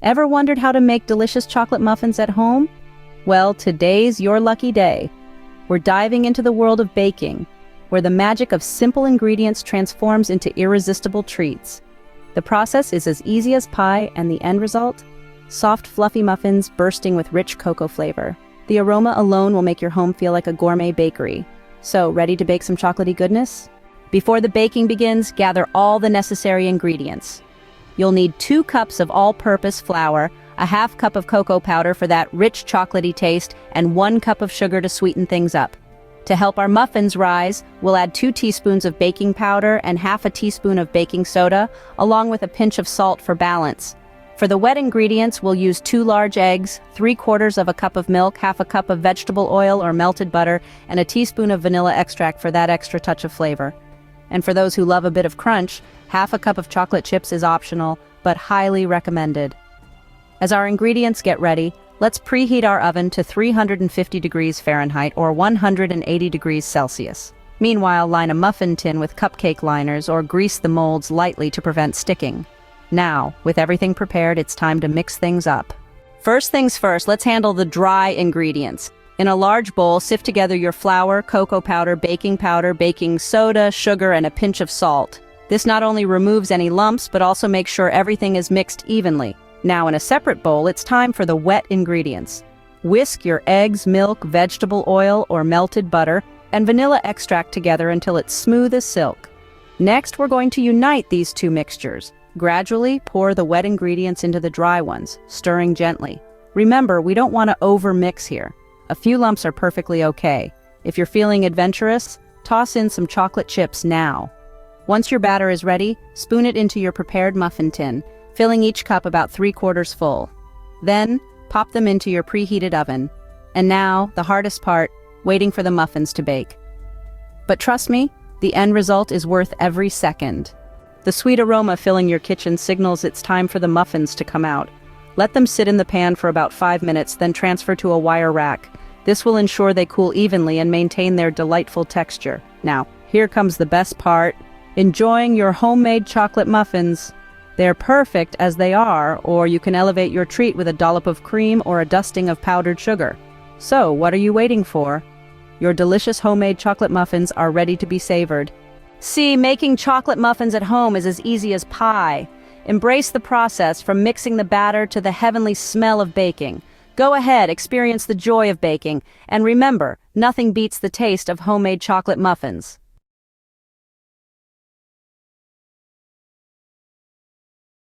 Ever wondered how to make delicious chocolate muffins at home? Well, today's your lucky day. We're diving into the world of baking, where the magic of simple ingredients transforms into irresistible treats. The process is as easy as pie, and the end result? Soft, fluffy muffins bursting with rich cocoa flavor. The aroma alone will make your home feel like a gourmet bakery. So, ready to bake some chocolatey goodness? Before the baking begins, gather all the necessary ingredients. You'll need 2 cups of all-purpose flour, a half cup of cocoa powder for that rich chocolatey taste, and 1 cup of sugar to sweeten things up. To help our muffins rise, we'll add 2 teaspoons of baking powder and half a teaspoon of baking soda, along with a pinch of salt for balance. For the wet ingredients, we'll use 2 large eggs, 3/4 of a cup of milk, half a cup of vegetable oil or melted butter, and a teaspoon of vanilla extract for that extra touch of flavor. And for those who love a bit of crunch, half a cup of chocolate chips is optional, but highly recommended. As our ingredients get ready, let's preheat our oven to 350 degrees Fahrenheit or 180 degrees Celsius. Meanwhile, line a muffin tin with cupcake liners or grease the molds lightly to prevent sticking. Now, with everything prepared, it's time to mix things up. First things first, let's handle the dry ingredients. In a large bowl, sift together your flour, cocoa powder, baking soda, sugar, and a pinch of salt. This not only removes any lumps, but also makes sure everything is mixed evenly. Now in a separate bowl, it's time for the wet ingredients. Whisk your eggs, milk, vegetable oil, or melted butter, and vanilla extract together until it's smooth as silk. Next, we're going to unite these 2 mixtures. Gradually pour the wet ingredients into the dry ones, stirring gently. Remember, we don't want to over-mix here. A few lumps are perfectly okay. If you're feeling adventurous, toss in some chocolate chips now. Once your batter is ready, spoon it into your prepared muffin tin, filling each cup about 3/4 full. Then, pop them into your preheated oven. And now, the hardest part, waiting for the muffins to bake. But trust me, the end result is worth every second. The sweet aroma filling your kitchen signals it's time for the muffins to come out. Let them sit in the pan for about 5 minutes, then transfer to a wire rack. This will ensure they cool evenly and maintain their delightful texture. Now, here comes the best part. Enjoying your homemade chocolate muffins. They're perfect as they are, or you can elevate your treat with a dollop of cream or a dusting of powdered sugar. So, what are you waiting for? Your delicious homemade chocolate muffins are ready to be savored. See, making chocolate muffins at home is as easy as pie. Embrace the process, from mixing the batter to the heavenly smell of baking. Go ahead, experience the joy of baking, and remember, nothing beats the taste of homemade chocolate muffins.